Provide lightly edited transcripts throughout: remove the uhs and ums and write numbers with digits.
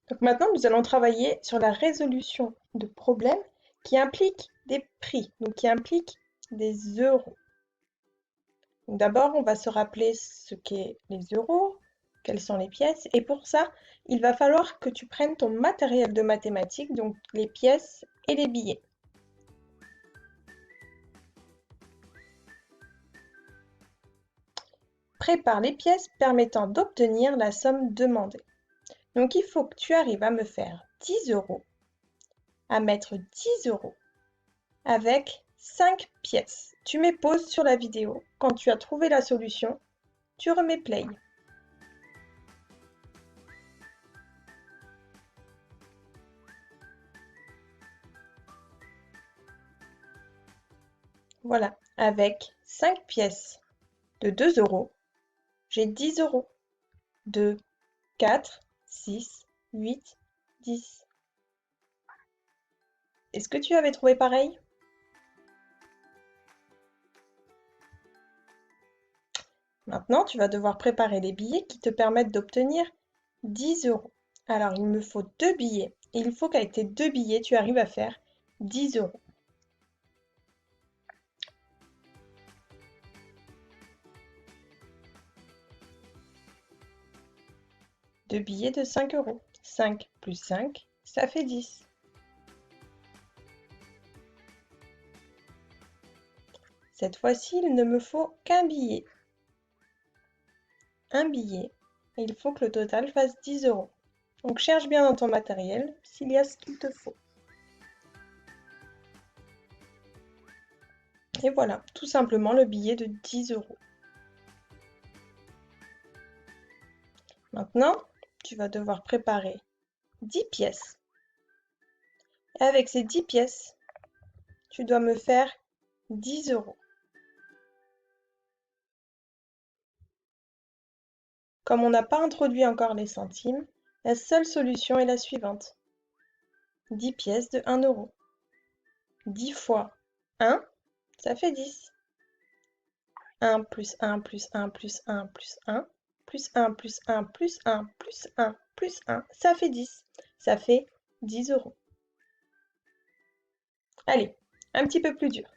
Donc maintenant, nous allons travailler sur la résolution de problèmes qui impliquent des prix, donc qui impliquent des euros. D'abord, on va se rappeler ce qu'est les euros, quelles sont les pièces, et pour ça, il va falloir que tu prennes ton matériel de mathématiques, donc les pièces et les billets. Prépare les pièces permettant d'obtenir la somme demandée. Donc il faut que tu arrives à me faire 10 euros, à mettre 10 euros avec 5 pièces. Tu mets pause sur la vidéo. Quand tu as trouvé la solution, tu remets play. Voilà, avec 5 pièces de 2 euros, j'ai 10 euros. 2, 4, 6, 8, 10. Est-ce que tu avais trouvé pareil? Maintenant, tu vas devoir préparer les billets qui te permettent d'obtenir 10 euros. Alors, il me faut 2 billets. Et il faut qu'avec tes 2 billets, tu arrives à faire 10 euros. Deux billets de 5 euros. 5 plus 5, ça fait 10. Cette fois-ci, il ne me faut qu'un billet. Un billet. Et il faut que le total fasse 10 euros. Donc cherche bien dans ton matériel s'il y a ce qu'il te faut. Et voilà, tout simplement le billet de 10 euros. Maintenant, tu vas devoir préparer 10 pièces. Et avec ces 10 pièces, tu dois me faire 10 euros. Comme on n'a pas introduit encore les centimes, la seule solution est la suivante. 10 pièces de 1 euro. 10 fois 1, ça fait 10. 1 plus 1 plus 1 plus 1 plus 1, plus 1 plus 1 plus 1 plus 1 plus 1, ça fait 10. Ça fait 10 euros. Allez, un petit peu plus dur.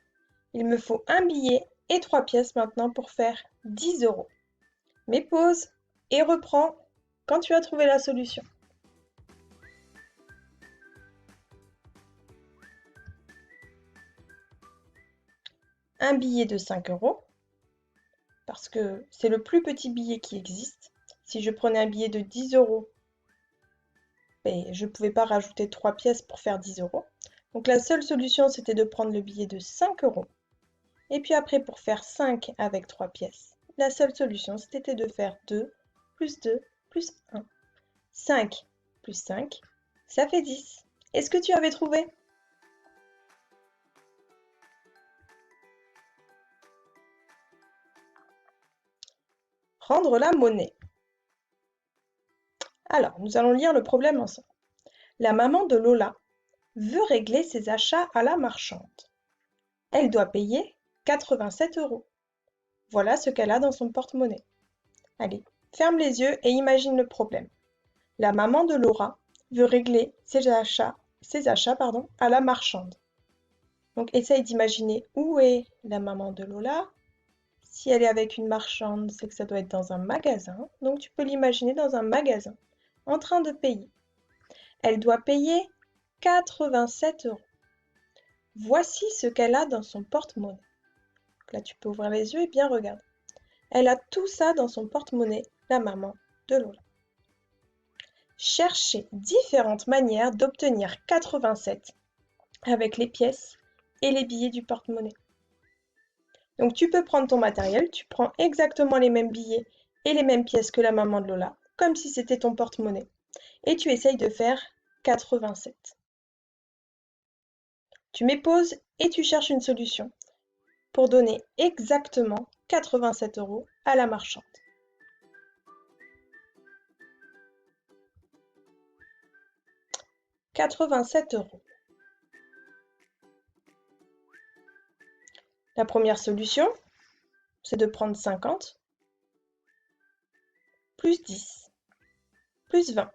Il me faut un billet et 3 pièces maintenant pour faire 10 euros. Mets pause et reprends quand tu as trouvé la solution. Un billet de 5 euros, parce que c'est le plus petit billet qui existe. Si je prenais un billet de 10 euros, je ne pouvais pas rajouter 3 pièces pour faire 10 euros. Donc la seule solution, c'était de prendre le billet de 5 euros. Et puis après, pour faire 5 avec 3 pièces, la seule solution, c'était de faire 2 plus 2 plus 1. 5 plus 5, ça fait 10. Est-ce que tu avais trouvé? Prendre la monnaie. Alors, nous allons lire le problème ensemble. La maman de Lola veut régler ses achats à la marchande. Elle doit payer 87 euros. Voilà ce qu'elle a dans son porte-monnaie. Allez, ferme les yeux et imagine le problème. La maman de Laura veut régler ses achats à la marchande. Donc essaye d'imaginer où est la maman de Lola. Si elle est avec une marchande, c'est que ça doit être dans un magasin. Donc tu peux l'imaginer dans un magasin, en train de payer. Elle doit payer 87 euros. Voici ce qu'elle a dans son porte-monnaie. Là, tu peux ouvrir les yeux et bien regarder. Elle a tout ça dans son porte-monnaie, la maman de Lola. Cherchez différentes manières d'obtenir 87 avec les pièces et les billets du porte-monnaie. Donc tu peux prendre ton matériel, tu prends exactement les mêmes billets et les mêmes pièces que la maman de Lola, comme si c'était ton porte-monnaie, et tu essayes de faire 87. Tu mets pause et tu cherches une solution pour donner exactement 87 euros à la marchande. « 87 euros. La première solution, c'est de prendre 50 plus 10 plus 20.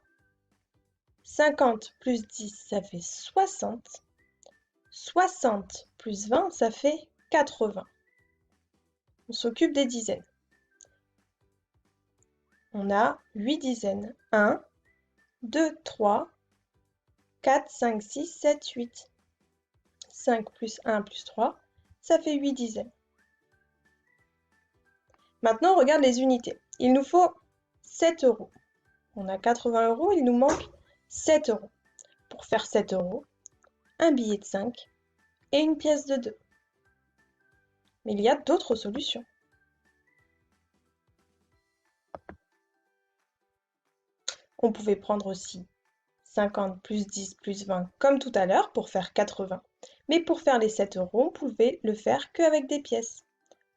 50 plus 10, ça fait 60. 60 plus 20, ça fait 80. On s'occupe des dizaines. On a 8 dizaines. 1, 2, 3, 4, 5, 6, 7, 8. 5 plus 1 plus 3, ça fait 8 dizaines. Maintenant, on regarde les unités. Il nous faut 7 euros. On a 80 euros, il nous manque 7 euros. Pour faire 7 euros, un billet de 5 et une pièce de 2. Mais il y a d'autres solutions. On pouvait prendre aussi 50 plus 10 plus 20 comme tout à l'heure pour faire 80. Mais pour faire les 7 euros, on pouvait le faire qu'avec des pièces.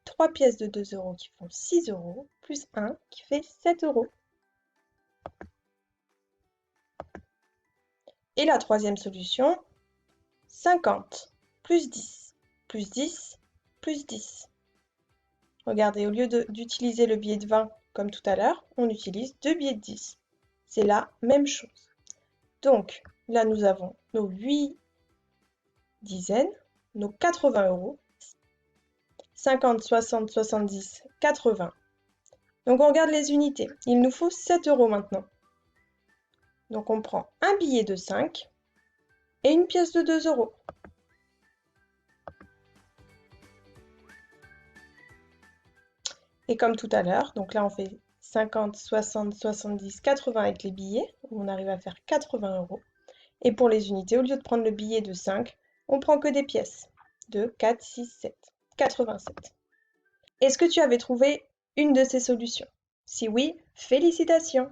3 pièces de 2 euros qui font 6 euros, plus 1 qui fait 7 euros. Et la troisième solution, 50 plus 10 plus 10 plus 10. Regardez, au lieu d'utiliser le billet de 20 comme tout à l'heure, on utilise 2 billets de 10. C'est la même chose. Donc, là, nous avons nos 8 dizaines, nos 80 euros, 50, 60, 70, 80. Donc, on regarde les unités. Il nous faut 7 euros maintenant. Donc, on prend un billet de 5 et une pièce de 2 euros. Et comme tout à l'heure, donc là, on fait 50, 60, 70, 80 avec les billets. On arrive à faire 80 euros. Et pour les unités, au lieu de prendre le billet de 5, on prend que des pièces. 2, 4, 6, 7. 87. Est-ce que tu avais trouvé une de ces solutions? Si oui, félicitations!